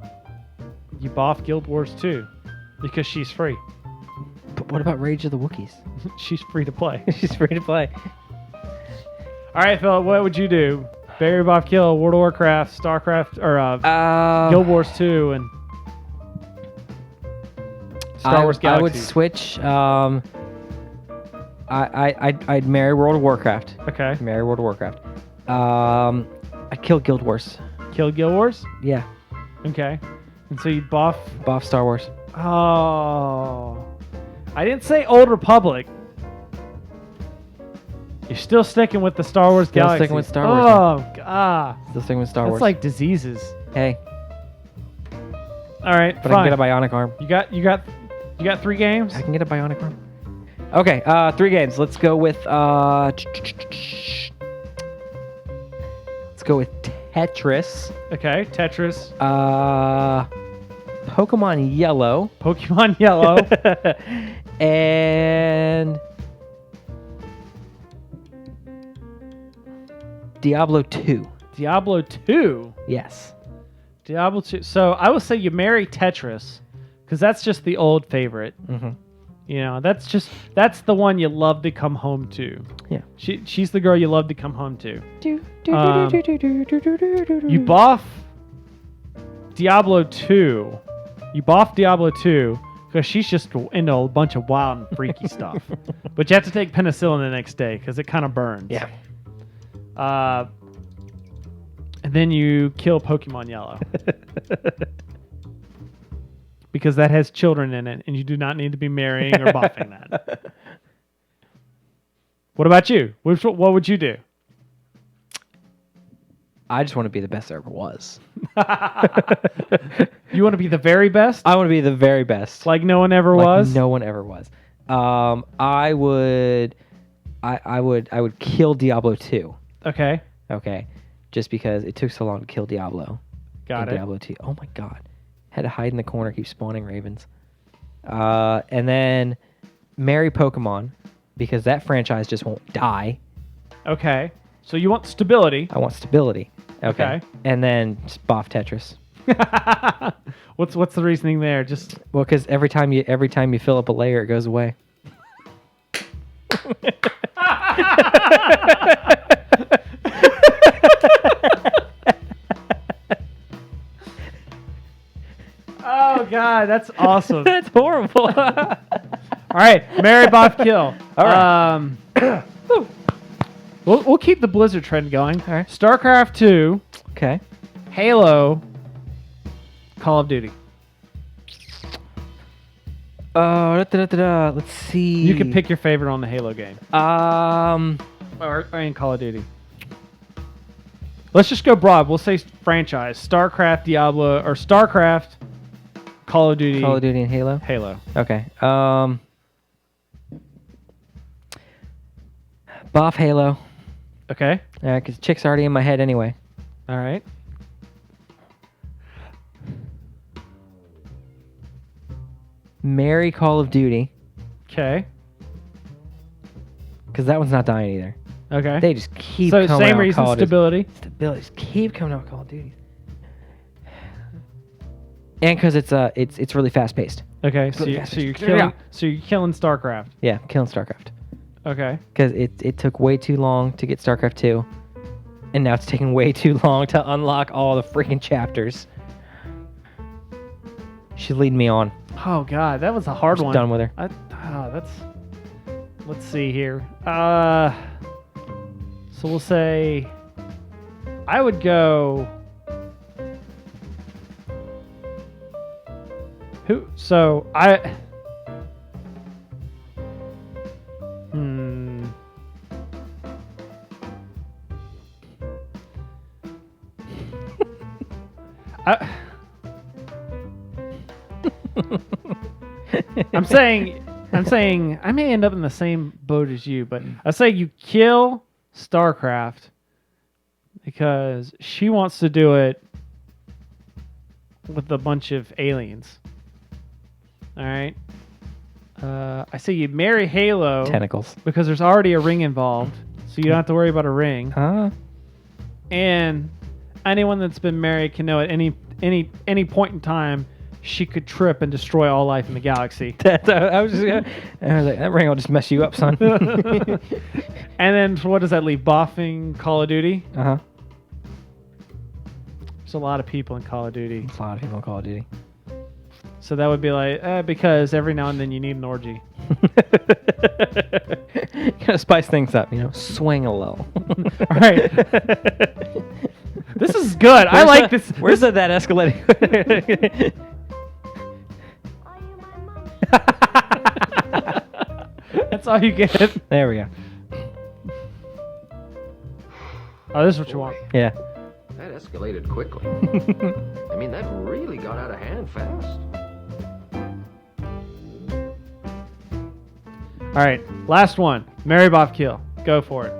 you boff Guild Wars 2 because she's free. But what about Rage of the Wookiees? She's free to play. She's free to play. All right, Phil, what would you do? Marry, Boff, Kill, World of Warcraft, StarCraft, or Guild Wars 2, and Star Wars Galaxies. I would switch. I'd marry World of Warcraft. Okay. Marry World of Warcraft. I'd kill Guild Wars. Kill Guild Wars? Yeah. Okay. And so you boff. Boff Star Wars. Oh. I didn't say Old Republic. You're still sticking with the Star Wars Still Galaxy. sticking with Star Wars. Oh, God. Still sticking with Star That's Wars. like diseases. Hey, All right, but I fine. can get a bionic arm. You got 3 games? I can get a bionic arm. Okay, 3 games. Let's go with go with Tetris. Okay, Tetris. Pokemon Yellow. Pokemon Yellow. And Diablo 2. Diablo 2. Yes. Diablo 2. So I would say you marry Tetris because that's just the old favorite. Mm-hmm. You know, that's the one you love to come home to. Yeah. She's the girl you love to come home to. You You boff Diablo 2. You boff Diablo 2 because she's just into a bunch of wild and freaky stuff. But you have to take penicillin the next day because it kind of burns. Yeah. And then you kill Pokemon Yellow. Because that has children in it, and you do not need to be marrying or boffing that. What about you? What would you do? I just want to be the best there ever was. You want to be the very best? I want to be the very best. Like no one ever Like was? no one ever was. I would kill Diablo 2. Okay. Okay. Just because it took so long to kill Diablo. Got in it. Diablo 2. Oh my god. Had to hide in the corner, keep spawning ravens. And then marry Pokemon because that franchise just won't die. Okay. So you want stability. I want stability. Okay. And then just boff Tetris. What's the reasoning there? Just Well, because every time you fill up a layer, it goes away. Oh god, that's awesome. That's horrible. All right, marry, boff, kill. All right. We'll keep the Blizzard trend going. All right. StarCraft 2, Okay. Halo, Call of Duty. Let's see. You can pick your favorite on the Halo game. Or in Call of Duty. Let's just go broad. We'll say franchise. StarCraft, Diablo, or StarCraft, Call of Duty. Call of Duty and Halo. Halo. Okay. Boff Halo. Okay. Yeah, because chick's already in my head anyway. All right. Marry Call of Duty. Okay. Because that one's not dying either. Okay. They just keep So coming same out with reason, Call of Duty. stability. Stability. Just keep coming out with Call of Duty. And because it's really fast paced. Okay. Really So you're fast. killing StarCraft. Yeah, killing StarCraft. Okay. Because it took way too long to get StarCraft 2. And now it's taking way too long to unlock all the freaking chapters. She's leading me on. Oh god, that was a hard one. Done with her. Let's see here. So we'll say I would go. Who? So I. I'm saying I may end up in the same boat as you, but I say you kill StarCraft because she wants to do it with a bunch of aliens. All right. I say you marry Halo Tentacles. because there's already a ring involved, so you don't have to worry about a ring. Huh? And anyone that's been married can know at any point in time she could trip and destroy all life in the galaxy. I was like, that ring will just mess you up, son. And then what does that leave? Boffing Call of Duty? Uh-huh. There's a lot of people in Call of Duty. A lot of people in Call of Duty. So that would be like, because every now and then you need an orgy. Gotta spice things up, swing a little. All right. This is good. I like this. Where's that escalating? That's all you get. There we go. Oh, this is what you want. Yeah. That escalated quickly. I mean, that really got out of hand fast. All right, last one. Marry, boff, kill. Go for it.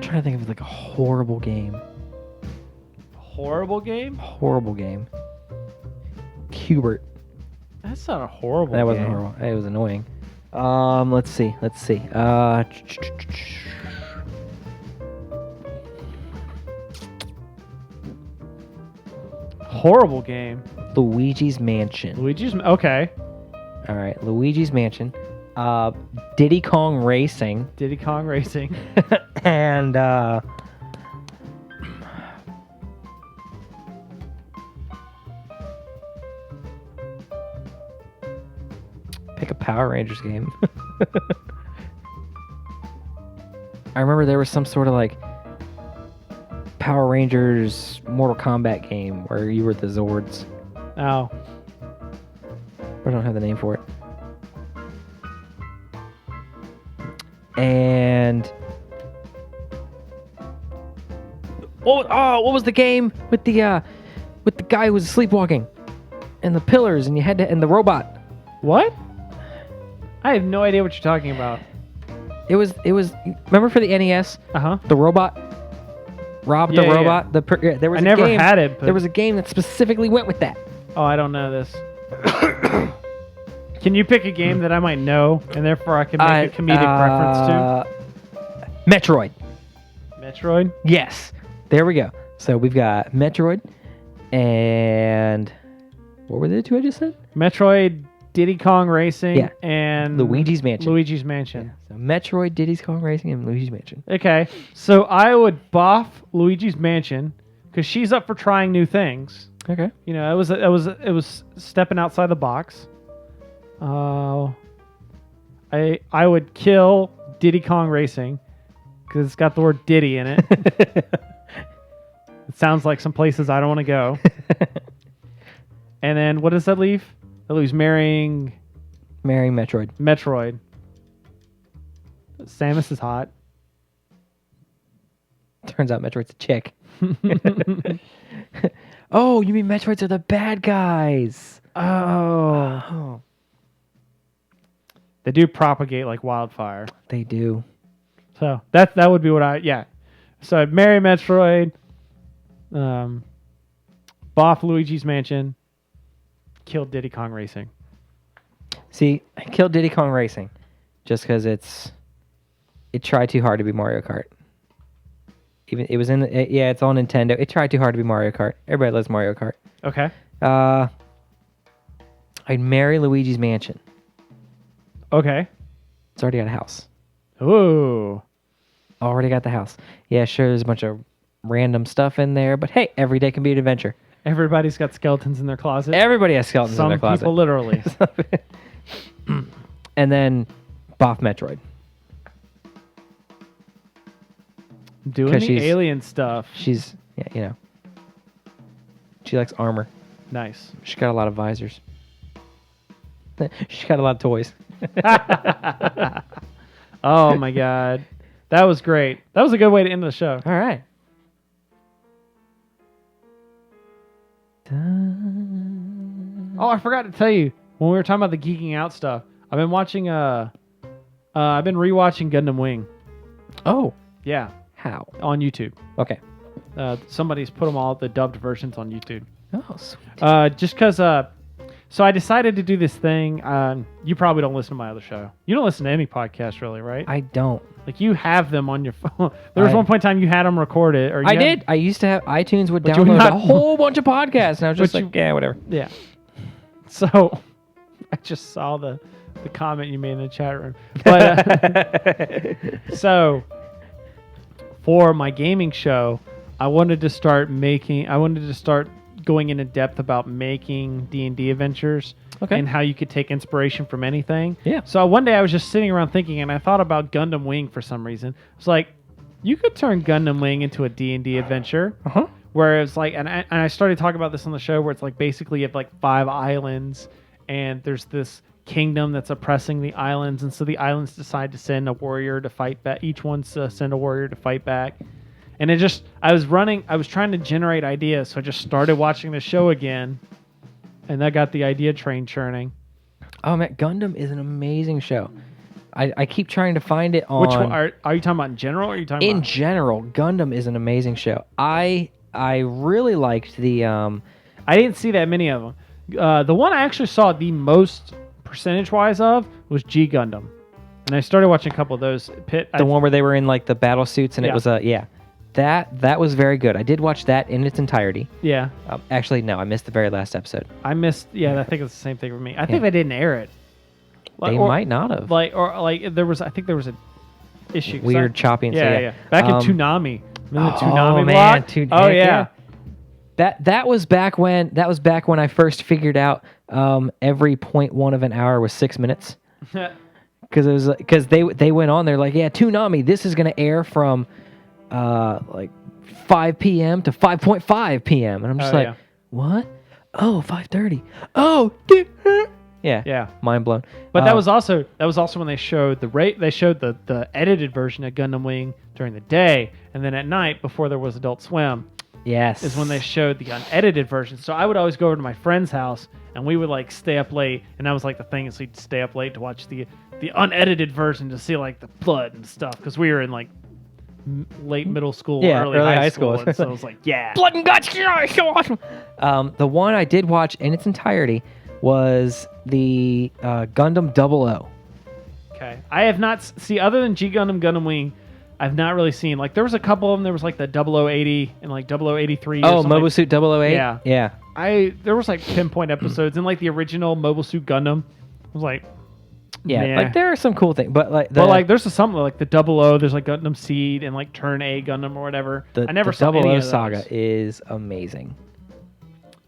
trying to think of like a horrible game. Horrible game? Horrible game. Hubert. That's not a horrible game. That wasn't horrible. It was annoying. Let's see. Horrible game. Luigi's Mansion. Okay. All right, Luigi's Mansion. Diddy Kong Racing. Diddy Kong Racing. And pick a Power Rangers game. I remember there was some sort of like Power Rangers Mortal Kombat game where you were the Zords. Oh. I don't have the name for it. And what was the game with the guy who was sleepwalking and the pillars and you had to and the robot? What? I have no idea what you're talking about. It was remember for the NES? Uh-huh. The robot Rob Yeah, the yeah. robot. There was I a never game, had it, but- There was a game that specifically went with that. Oh, I don't know this. Can you pick a game that I might know and therefore I can make a comedic reference to? Metroid. Metroid? Yes. There we go. So we've got Metroid and what were the two I just said? Metroid, Diddy Kong Racing, Yeah. and Luigi's Mansion. Luigi's Mansion. So Metroid, Diddy's Kong Racing, and Luigi's Mansion. Okay, so I would boff Luigi's Mansion because she's up for trying new things. Okay. You know, it was stepping outside the box. I would kill Diddy Kong Racing because it's got the word Diddy in it. It sounds like some places I don't want to go. And then what does that leave? That leaves marrying Metroid. Metroid. Samus is hot. Turns out Metroid's a chick. Oh, you mean Metroids are the bad guys? Oh. They do propagate like wildfire. They do. So that would be what yeah. So I'd marry Metroid, boff Luigi's Mansion, kill Diddy Kong Racing. See, I killed Diddy Kong Racing just because it tried too hard to be Mario Kart. Even it was it's on Nintendo. It tried too hard to be Mario Kart. Everybody loves Mario Kart. Okay. I'd marry Luigi's Mansion. Okay. It's already got a house. Ooh. Already got the house. Yeah, sure, there's a bunch of random stuff in there, but hey, every day can be an adventure. Everybody's got skeletons in their closet. Everybody has skeletons in their Some closet. people literally. And then boff Metroid. Doing 'Cause the she's- alien stuff. She's, yeah, you know. She likes armor. Nice. She's got a lot of visors. She's got a lot of toys. Oh my god. That was great. That was a good way to end the show. All right. Oh, I forgot to tell you when we were talking about the geeking out stuff. I've been watching I've been rewatching Gundam Wing. Oh, Yeah, how? on YouTube. Okay. Somebody's put them all the dubbed versions on YouTube. Oh, sweet. Just because so I decided to do this thing. You probably don't listen to my other show. You don't listen to any podcast really, right? I don't. Like you have them on your phone. There was one point in time you had them recorded. Or you I had- did. I used to have iTunes would But you download not- a whole bunch of podcasts, and I was just But like, yeah, whatever. Yeah. So I just saw the comment you made in the chat room. But so for my gaming show, I wanted to start going into depth about making D&D adventures. Okay. And how you could take inspiration from anything. Yeah. So one day I was just sitting around thinking, and I thought about Gundam Wing for some reason. It's like, you could turn Gundam Wing into a D&D adventure. Uh-huh. Where it's like, and I started talking about this on the show, where it's like basically you have like 5 islands, and there's this kingdom that's oppressing the islands, and so the islands decide to send a warrior to fight back. Each one's to send a warrior to fight back. And I was trying to generate ideas, so I just started watching the show again, and that got the idea train churning. Oh man, Gundam is an amazing show. I keep trying to find it on. Which one are you talking about in general? Or are you talking In about general, Gundam is an amazing show. I really liked the I didn't see that many of them. The one I actually saw the most percentage-wise of was G Gundam, and I started watching a couple of those. one where they were in like the battle suits and it Yeah. was that was very good. I did watch that in its entirety. Yeah, Actually, no, I missed the very last episode. I missed. Yeah, I think it's the same thing for me. I think they didn't air it. They might not have. There was. I think there was an issue. 'cause Weird chopping. Yeah, so yeah. Back in Toonami. Remember the oh, Toonami man, block? Oh yeah. That was back when I first figured out every 0.1 of an hour was 6 minutes. Because they went on, they're like, yeah, Toonami, this is gonna air from like 5 p.m. to 5.5 p.m. and I'm just like, yeah. what? Oh, 5:30. Oh, dude. Yeah. Yeah. Mind blown. But that was also when they showed the edited version of Gundam Wing during the day, and then at night before there was Adult Swim yes is when they showed the unedited version. So I would always go over to my friend's house and we would like stay up late, and that was like the thing is we'd stay up late to watch the unedited version to see like the blood and stuff because we were in like late middle school, early high school. And so it was like, yeah, blood and guts. Yeah, so awesome. The one I did watch in its entirety was the Gundam 00. Okay, I have not other than G Gundam Gundam Wing. I've not really seen like there was a couple of them. There was like the 0080 and like 0083. Oh, Mobile Suit 008. Yeah. There was like pinpoint episodes and like the original Mobile Suit Gundam. I was like, yeah, nah. like there are some cool things, but like there's something like the 00. There's like Gundam Seed and like Turn A Gundam or whatever. I never saw any of 00 those. saga is amazing.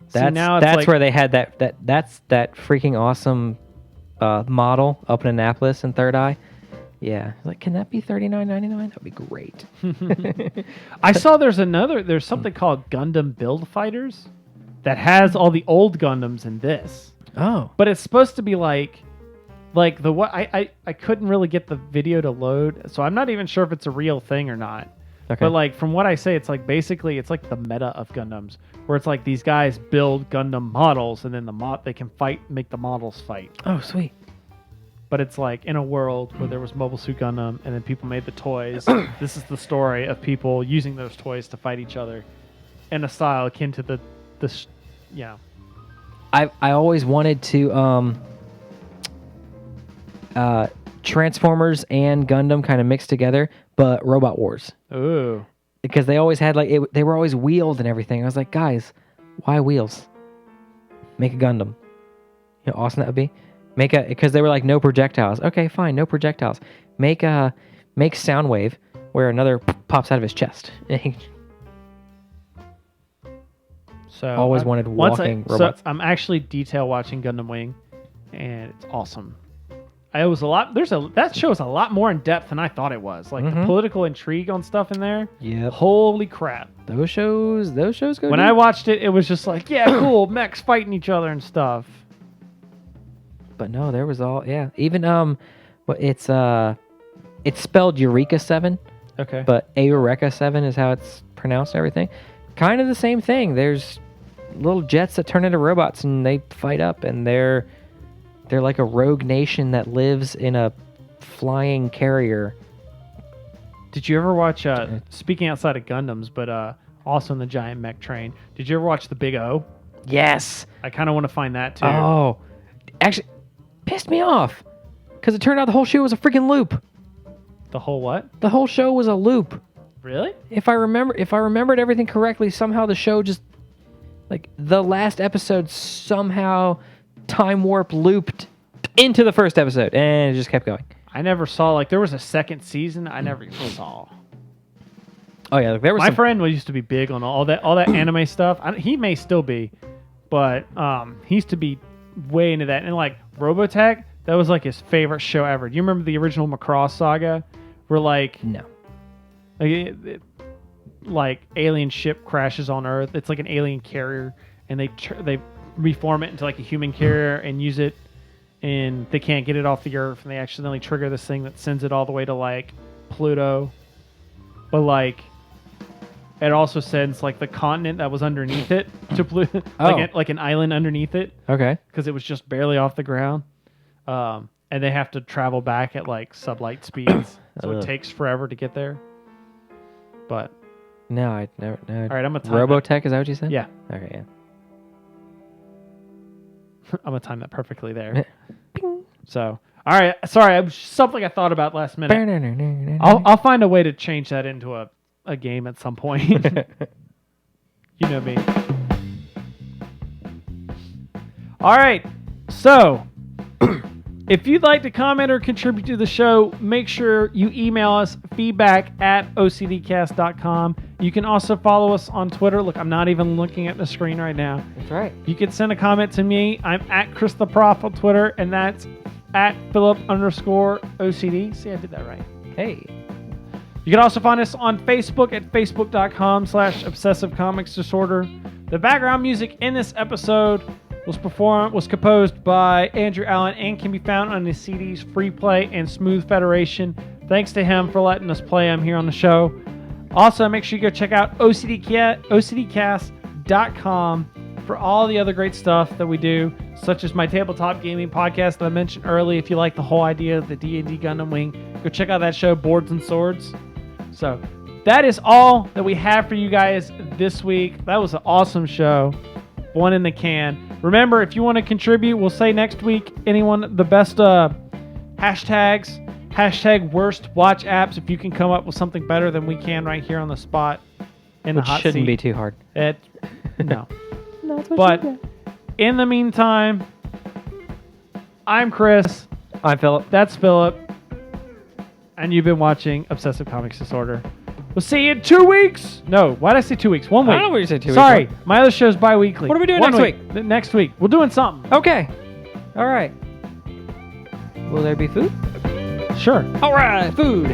See, now it's That's like, where they had that's that freaking awesome model up in Annapolis and Third Eye. Yeah, like can that be $39.99? That'd be great. I saw there's something called Gundam Build Fighters that has all the old Gundams in this. Oh, But it's supposed to be like the what I couldn't really get the video to load, so I'm not even sure if it's a real thing or not. okay. But like from what I say, it's like basically it's like the meta of Gundams, where it's like these guys build Gundam models and then they can make the models fight. Oh, sweet. But it's like in a world where there was Mobile Suit Gundam and then people made the toys. This is the story of people using those toys to fight each other in a style akin to I always wanted to Transformers and Gundam kind of mixed together, but Robot Wars. Ooh. Because they always had they were always wheeled and everything. I was like, guys, why wheels? Make a Gundam. You know how awesome that would be? Because they were like no projectiles. Okay, fine, no projectiles. Make Soundwave where another pops out of his chest. So Always wanted walking robots. So I'm actually detail watching Gundam Wing, and it's awesome. That show's a lot more in depth than I thought it was. Like the political intrigue on stuff in there. Yep. Holy crap. Those shows go When deep. I watched it was just like, yeah, cool, mechs fighting each other and stuff. But no, there was even it's spelled Eureka 7, Okay. but Eureka 7 is how it's pronounced and everything. Kind of the same thing. There's little jets that turn into robots and they fight up, and they're like a rogue nation that lives in a flying carrier. Did you ever watch speaking outside of Gundams, but also in the giant mech train, did you ever watch the Big O? Yes. I kind of want to find that too. Oh, actually, pissed me off because it turned out the whole show was a freaking loop. The whole what? The whole show was a loop. Really? If I remembered everything correctly, somehow the show just like the last episode somehow time warp looped into the first episode and it just kept going. I never saw there was a second season. I never even saw. Oh yeah, there was My friend used to be big on all that anime stuff. He may still be, but he used to be way into that. And like Robotech, that was like his favorite show ever. Do you remember the original Macross saga? Where no. Like alien ship crashes on Earth. It's like an alien carrier, and they reform it into like a human carrier and use it, and they can't get it off the Earth, and they accidentally trigger this thing that sends it all the way to like Pluto. But like it also sends like the continent that was underneath it to Pluto, like an island underneath it. Okay. Because it was just barely off the ground. and they have to travel back at like sublight speeds, so it Ugh. takes forever to get there. But No, I never. No. all right, I'm gonna time Robotech, is that what you said? Yeah, Okay, yeah. I'm gonna time that perfectly there. So, all right, sorry, it was something I thought about last minute. I'll find a way to change that into a game at some point. You know me. All right, so if you'd like to comment or contribute to the show, make sure you email us feedback@ocdcast.com. You can also follow us on Twitter. Look, I'm not even looking at the screen right now. That's right. You can send a comment to me. I'm at Chris the Prof on Twitter, and that's at Philip_OCD. See, I did that right. Hey. You can also find us on Facebook at facebook.com/Obsessive Comics Disorder. The background music in this episode was composed by Andrew Allen and can be found on the CDs Free Play and Smooth Federation. Thanks to him for letting us play them here on the show. Also, make sure you go check out OCDcast.com for all the other great stuff that we do, such as my tabletop gaming podcast that I mentioned earlier. If you like the whole idea of the D&D Gundam Wing, go check out that show, Boards and Swords. So that is all that we have for you guys this week. That was an awesome show. One in the can. Remember, if you want to contribute, we'll say next week, anyone, the best hashtags, #worst watch apps, if you can come up with something better than we can right here on the spot. In Which the hot shouldn't seat. be too hard. No. No, that's what But you in the meantime, I'm Chris. I'm Philip. That's Philip. And you've been watching Obsessive Comics Disorder. We'll see you in 2 weeks. No, why did I say 2 weeks? 1 week. I don't know what you said 2 weeks. Sorry, my other show's bi-weekly. What are we doing 1 next week? Next week. We're doing something. Okay. All right. Will there be food? Sure. All right, food.